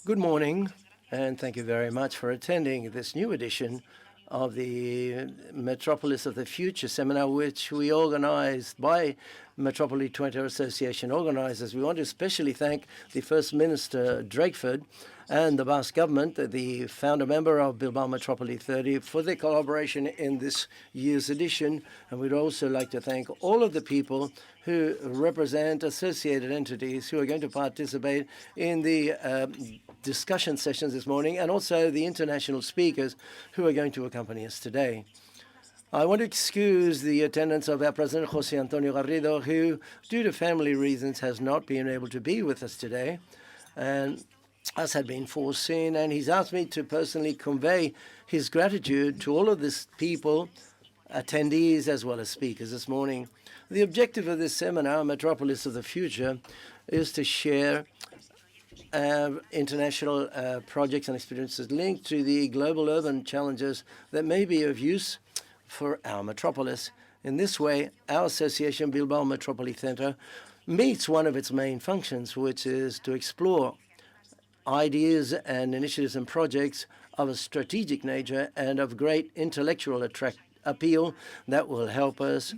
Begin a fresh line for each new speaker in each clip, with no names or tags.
Good morning, and thank you very much for attending this new edition of the Metropolis of the Future seminar, which we organized by Metropoli Twente Association organizers. We want to especially thank the First Minister Drakeford and the Basque government, the founder member of Bilbao Metropoli 30, for their collaboration in this year's edition. And we'd also like to thank all of the people who represent associated entities who are going to participate in the discussion sessions this morning, and also the international speakers who are going to accompany us today. I want to excuse the attendance of our President, José Antonio Garrido, who, due to family reasons, has not been able to be with us today, and as had been foreseen, and he's asked me to personally convey his gratitude to all of these people, attendees as well as speakers this morning. The objective of this seminar, Metropolis of the Future, is to share international projects and experiences linked to the global urban challenges that may be of use for our metropolis. In this way, our association, Bilbao Metropoli Center, meets one of its main functions, which is to explore ideas and initiatives and projects of a strategic nature and of great intellectual appeal that will help us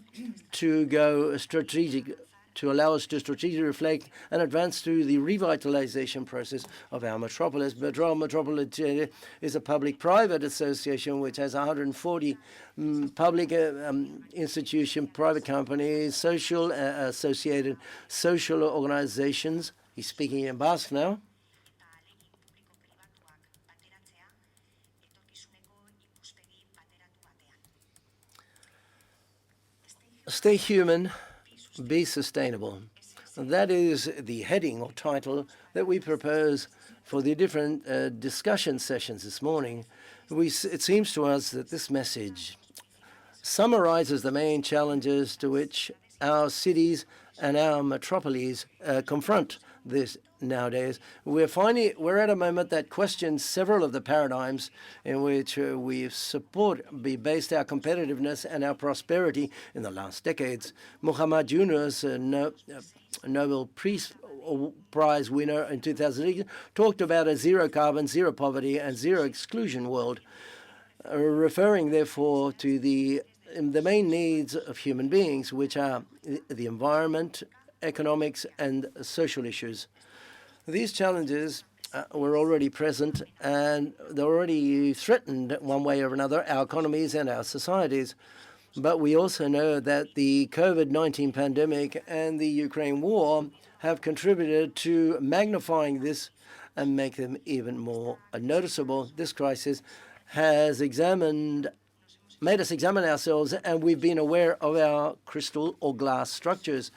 to go strategic, to allow us to strategically reflect and advance through the revitalization process of our metropolis. Metropolis is a public-private association which has 140 public institutions, private companies, social associated social organizations. He's speaking in Basque now. Stay human, be sustainable. And that is the heading or title that we propose for the different discussion sessions this morning. It seems to us that this message summarizes the main challenges to which our cities and our metropolis confront this nowadays. We're at a moment that questions several of the paradigms in which we've based our competitiveness and our prosperity in the last decades. Muhammad Yunus, Nobel Prize winner in 2008, talked about a zero carbon, zero poverty, and zero exclusion world, referring therefore to the main needs of human beings, which are the environment, economics, and social issues. These challenges were already present, and they already threatened one way or another our economies and our societies. But we also know that the COVID-19 pandemic and the Ukraine war have contributed to magnifying this and make them even more noticeable. This crisis has made us examine ourselves, and we've been aware of our crystal or glass structures.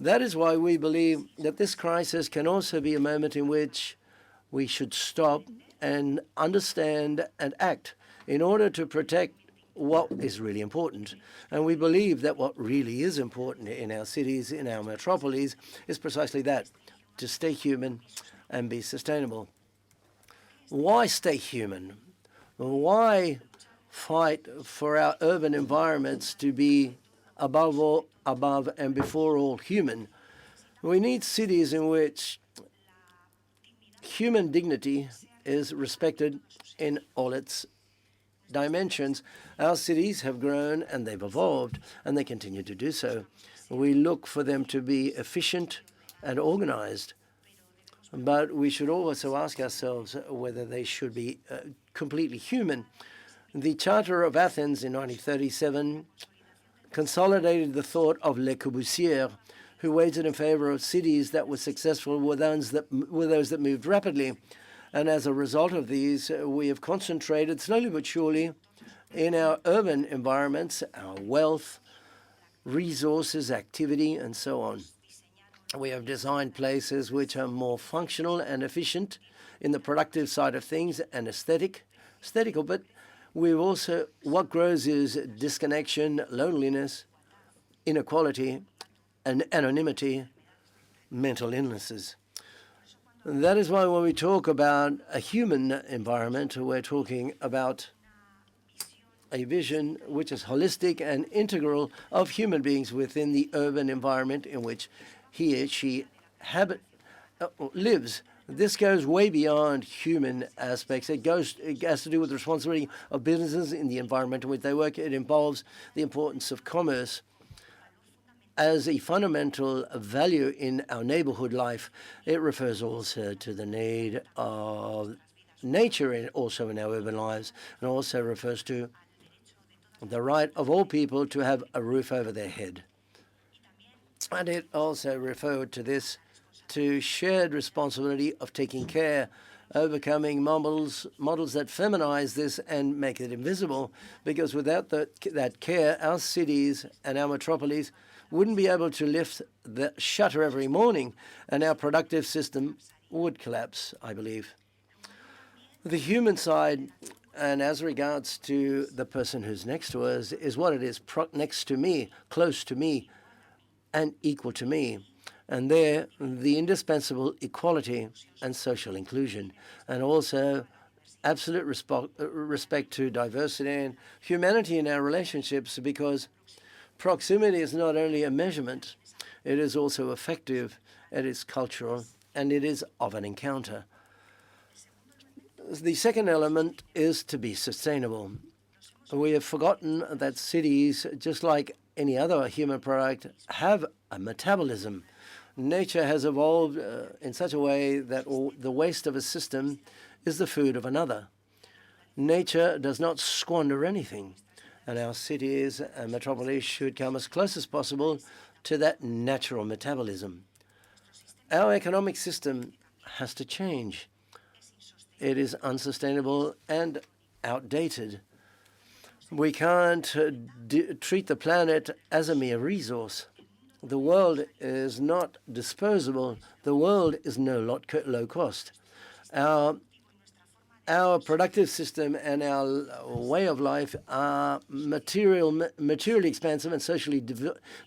That is why we believe that this crisis can also be a moment in which we should stop and understand and act in order to protect what is really important. And we believe that what really is important in our cities, in our metropolis, is precisely that, to stay human and be sustainable. Why stay human? Why fight for our urban environments to be above and before all human? We need cities in which human dignity is respected in all its dimensions. Our cities have grown and they've evolved, and they continue to do so. We look for them to be efficient and organized, but we should also ask ourselves whether they should be completely human. The Charter of Athens in 1937 consolidated the thought of 𝐏𝐿, who waited in favor of cities that were successful were those that moved rapidly. And as a result of these, we have concentrated slowly but surely in our urban environments, our wealth, resources, activity, and so on. We have designed places which are more functional and efficient in the productive side of things and aesthetical, but we've also, what grows is disconnection, loneliness, inequality, and anonymity, mental illnesses. And that is why when we talk about a human environment, we're talking about a vision which is holistic and integral of human beings within the urban environment in which he or she lives. This goes way beyond human aspects. It has to do with the responsibility of businesses in the environment in which they work. It involves the importance of commerce as a fundamental value in our neighborhood life. It refers also to the need of nature also in our urban lives, and also refers to the right of all people to have a roof over their head. And it also referred to this, to shared responsibility of taking care, overcoming models that feminize this and make it invisible, because without that care, our cities and our metropolis wouldn't be able to lift the shutter every morning, and our productive system would collapse, I believe. The human side, and as regards to the person who's next to us, is what it is, next to me, close to me, and equal to me. And there, the indispensable equality and social inclusion, and also absolute respect to diversity and humanity in our relationships, because proximity is not only a measurement, it is also effective, it is cultural, and it is of an encounter. The second element is to be sustainable. We have forgotten that cities, just like any other human product, have a metabolism. Nature has evolved in such a way that the waste of a system is the food of another. Nature does not squander anything, and our cities and metropolis should come as close as possible to that natural metabolism. Our economic system has to change. It is unsustainable and outdated. We can't treat the planet as a mere resource. The world is not disposable. The world is low cost. Our productive system and our way of life are materially expansive and socially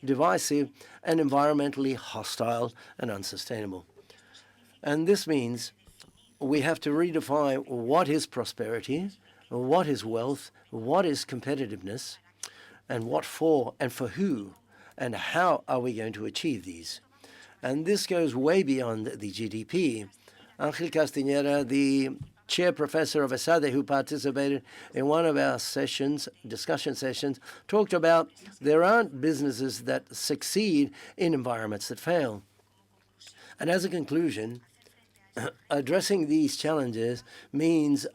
divisive and environmentally hostile and unsustainable. And this means we have to redefine what is prosperity, what is wealth, what is competitiveness, and what for and for who, and how are we going to achieve these. And this goes way beyond the GDP. 𝐏𝐿𝐵 the chair professor of 𝐏𝐨𝐬𝐭𝐢𝐠𝐨, who participated in one of our discussion sessions, talked about there aren't businesses that succeed in environments that fail. And as a conclusion, addressing these challenges means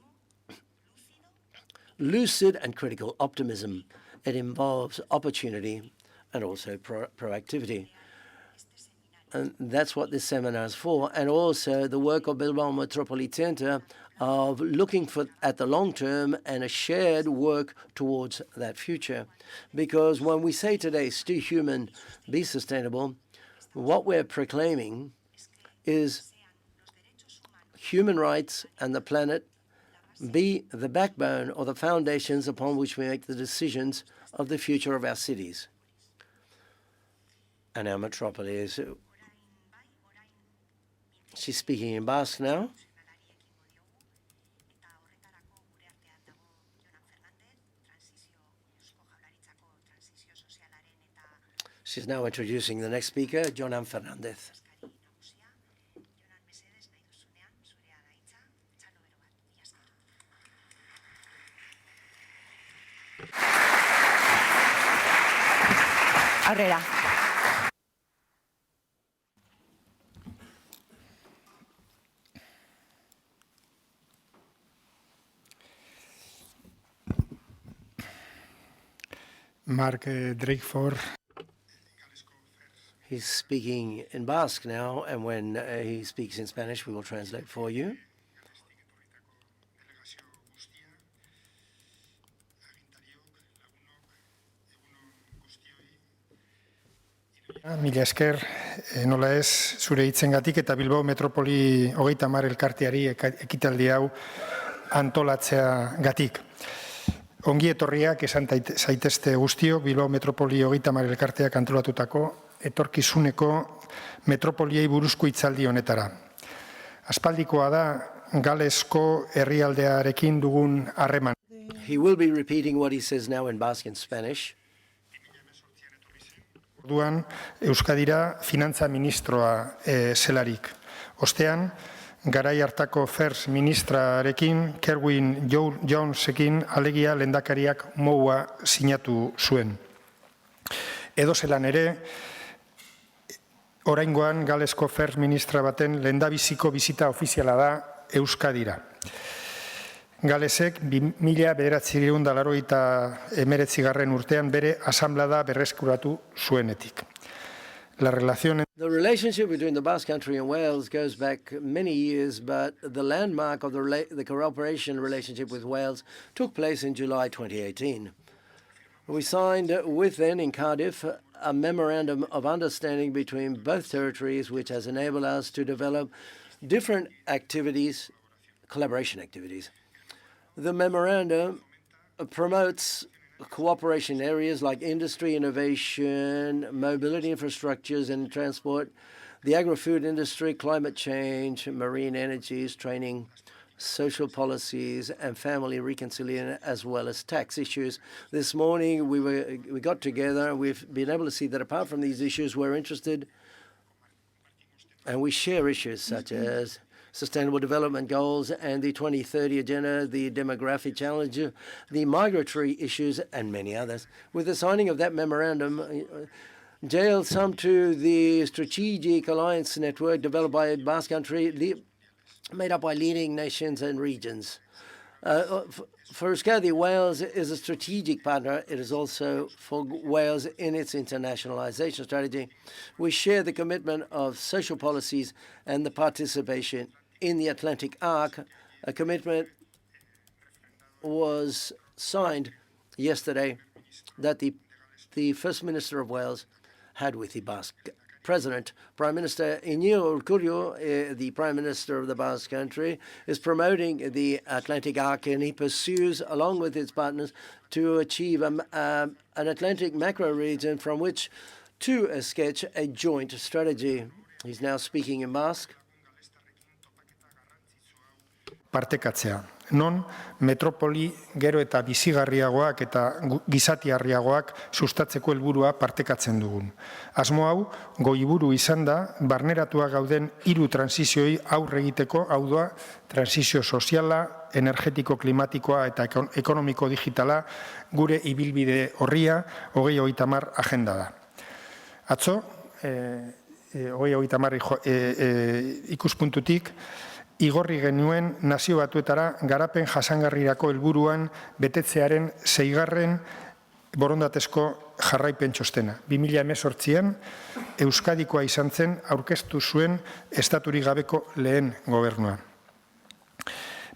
lucid and critical optimism. It involves opportunity and also proactivity. And that's what this seminar is for. And also the work of Bilbao Metropoli Center of looking at the long term and a shared work towards that future. Because when we say today, stay human, be sustainable, what we're proclaiming is human rights and the planet be the backbone or the foundations upon which we make the decisions of the future of our cities and our metropolis. She's speaking in Basque now. She's now introducing the next speaker, Jonan Fernandez.
Aurrera.
Mark Drakeford.
He's speaking in Basque now, and when he speaks in Spanish, we will translate for you.
Mila esker, nola ez, zure hitzengatik eta Bilbao Metropoli 30 elkarteari ekitaldi hau antolatzeagatik. Ongi etorriak esan zaitezte guztiok Bilbao Metropoli 30 elkarteak antolatutako etorkizuneko metropoliei buruzko hitzaldi honetara. Aspaldikoa da Galesko herrialdearekin dugun harreman.
He will be repeating what he says now in Basque and Spanish.
Orduan, Euskadira finantza ministroa zelarik. Ostean, garai hartako First Ministrarekin, 𝐏𝐨𝐬𝐭𝐢𝐠𝐨ekin, alegia lehendakariak MOU-a sinatu zuen. Edozelan ere, oraingoan Galesko First Ministra baten lehendabiziko bizita ofiziala da Euskadira. Galesek 1989 urtean bere asanblada berreskuratu zuenetik. La relación
The relationship between the Basque Country and Wales goes back many years, but the landmark of the cooperation relationship with Wales took place in July 2018. We signed with then in Cardiff a memorandum of understanding between both territories, which has enabled us to develop different activities, collaboration activities. The memorandum promotes cooperation areas like industry, innovation, mobility infrastructures and transport, the agri-food industry, climate change, marine energies, training, social policies and family reconciliation, as well as tax issues. This morning we got together. We've been able to see that apart from these issues, we're interested and we share issues such as Sustainable Development Goals and the 2030 Agenda, the demographic challenge, the migratory issues, and many others. With the signing of that memorandum, 𝐏𝐨𝐬𝐚 to the strategic alliance network developed by Basque Country, made up by leading nations and regions. For Euskadi, Wales is a strategic partner. It is also for Wales in its internationalization strategy. We share the commitment of social policies and the participation in the Atlantic Arc. A commitment was signed yesterday that the First Minister of Wales had with the Basque President. Prime Minister 𝐏𝐨𝐬𝐭𝐢𝐠𝐨, the Prime Minister of the Basque Country, is promoting the Atlantic Arc, and he pursues, along with his partners, to achieve an Atlantic macro region from which to sketch a joint strategy. He's now speaking in Basque.
Partekatzea. Non, Metropoli gero eta bizigarriagoak eta gizatiarriagoak sustatzeko helburua partekatzen dugun. Asmo hau, goiburu izan da, barneratua gauden 3 transizioi aurre egiteko, hau da, transizio soziala, energetiko klimatikoa eta ekonomiko digitala, gure ibilbide horria, 2030 agenda da. Atzo, 2030 ikuspuntutik, igorri genuen nazio batuetara garapen jasangarrirako helburuan betetzearen 6. borondatezko jarraipen txostena. 2018an Euskadikoa izan zen aurkeztu zuen estaturik gabeko lehen gobernua.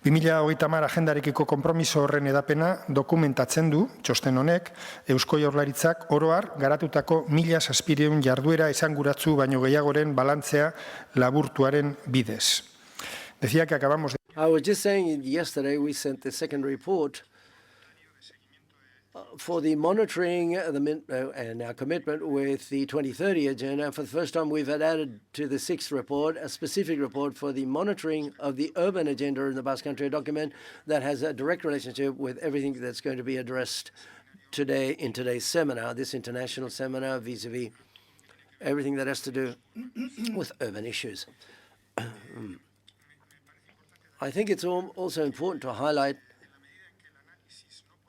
2030 agendarekiko konpromiso horren edapena dokumentatzen du txosten honek Eusko Jaurlaritzak oro har garatutako 1700 jarduera esanguratsu baino gehiagoren balantzea laburtuaren bidez. Decía que acabamos de...
I was just saying yesterday we sent the second report for the monitoring and our commitment with the 2030 agenda. For the first time, we've added to the 6th report a specific report for the monitoring of the urban agenda in the Basque Country, a document that has a direct relationship with everything that's going to be addressed today in today's seminar, this international seminar vis-a-vis everything that has to do with urban issues. I think it's also important to highlight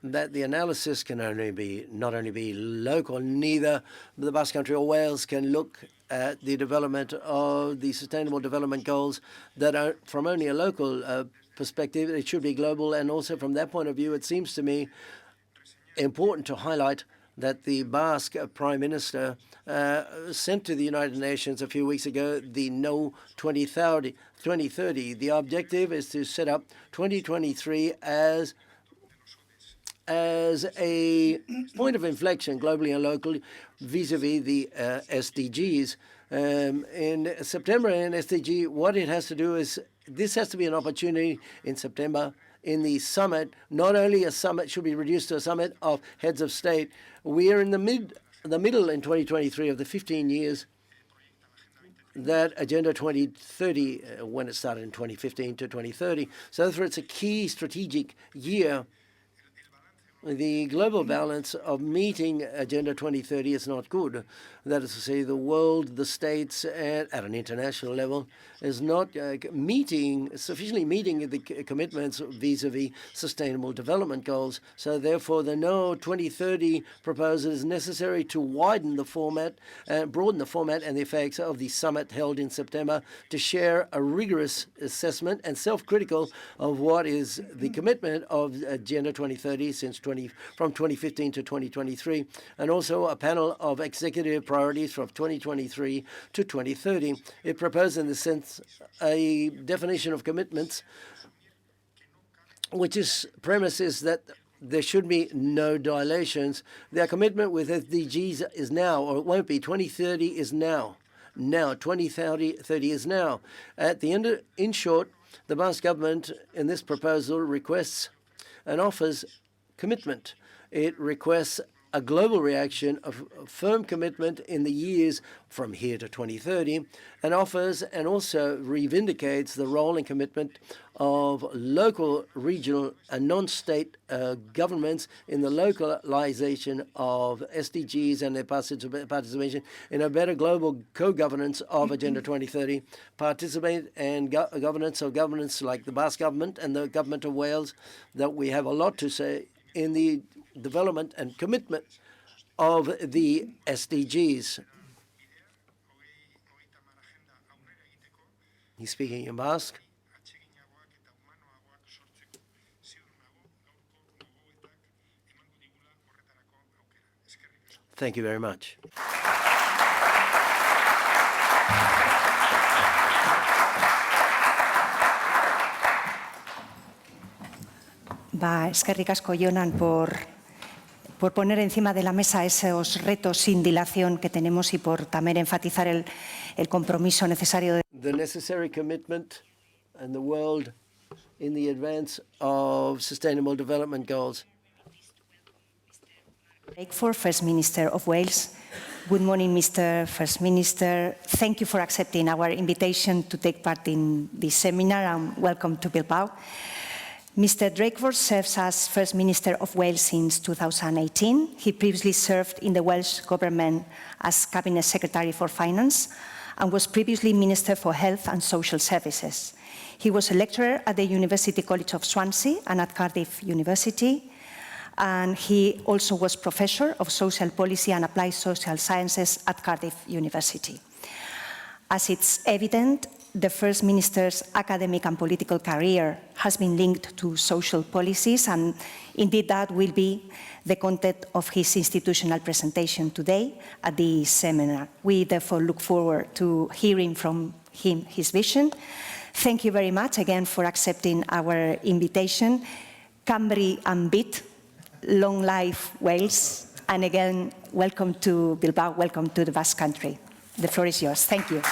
that the analysis can not only be local, neither the Basque Country or Wales can look at the development of the Sustainable Development Goals that are from only a local perspective. It should be global, and also from that point of view, it seems to me important to highlight that the Basque Prime Minister sent to the United Nations a few weeks ago the No 2030. The objective is to set up 2023 as a point of inflection globally and locally vis-a-vis the SDGs. In September in SDG, what it has to do is this has to be an opportunity in September in the summit. Not only a summit should be reduced to a summit of heads of state. We are in the middle in 2023 of the 15 years that Agenda 2030, when it started in 2015 to 2030. So therefore, it's a key strategic year. the global balance of meeting Agenda 2030 is not good. That is to say, the world, the states, and at an international level, is not sufficiently meeting the commitments vis-a-vis sustainable development goals. So therefore, the No 2030 proposal is necessary to widen the format, broaden the format and the effects of the summit held in September to share a rigorous assessment and self-critical of what is the commitment of Agenda 2030 from 2015 to 2023, and also a panel of executive priorities from 2023 to 2030. It proposed, in the sense, a definition of commitments, which is premises that there should be no dilations. Their commitment with SDGs is now, or it won't be. 2030 is now. Now, 2030 is now. At the end, in short, the Basque government in this proposal requests and offers commitment. It requests a global reaction of firm commitment in the years from here to 2030, and offers and also reivindicates the role and commitment of local, regional, and non-state governments in the localization of SDGs and their participation in a better global co-governance of Agenda 2030, participate and governance of governments like the Basque government and the government of Wales, that we have a lot to say in the development and commitment of the SDGs. He's speaking in Basque. Thank you very much.
Eskerrik asko, Jonan, por poner encima de la mesa esos retos sin dilación que tenemos y por también enfatizar el compromiso necesario de
the necessary commitment and the world in the advance of sustainable development goals.
Drakeford, First Minister of Wales. Good morning, Mr. First Minister. Thank you for accepting our invitation to take part in this seminar, and welcome to Bilbao. Mr. Drakeford serves as First Minister of Wales since 2018. He previously served in the Welsh Government as Cabinet Secretary for Finance and was previously Minister for Health and Social Services. He was a lecturer at the University College of Swansea and at Cardiff University, and he also was Professor of Social Policy and Applied Social Sciences at Cardiff University. As it's evident, the First Minister's academic and political career has been linked to social policies, and indeed that will be the content of his institutional presentation today at the seminar. We therefore look forward to hearing from him his vision. Thank you very much again for accepting our invitation. Cambri and Bit, long life Wales, and again, welcome to Bilbao, welcome to the Basque Country. The floor is yours. Thank you.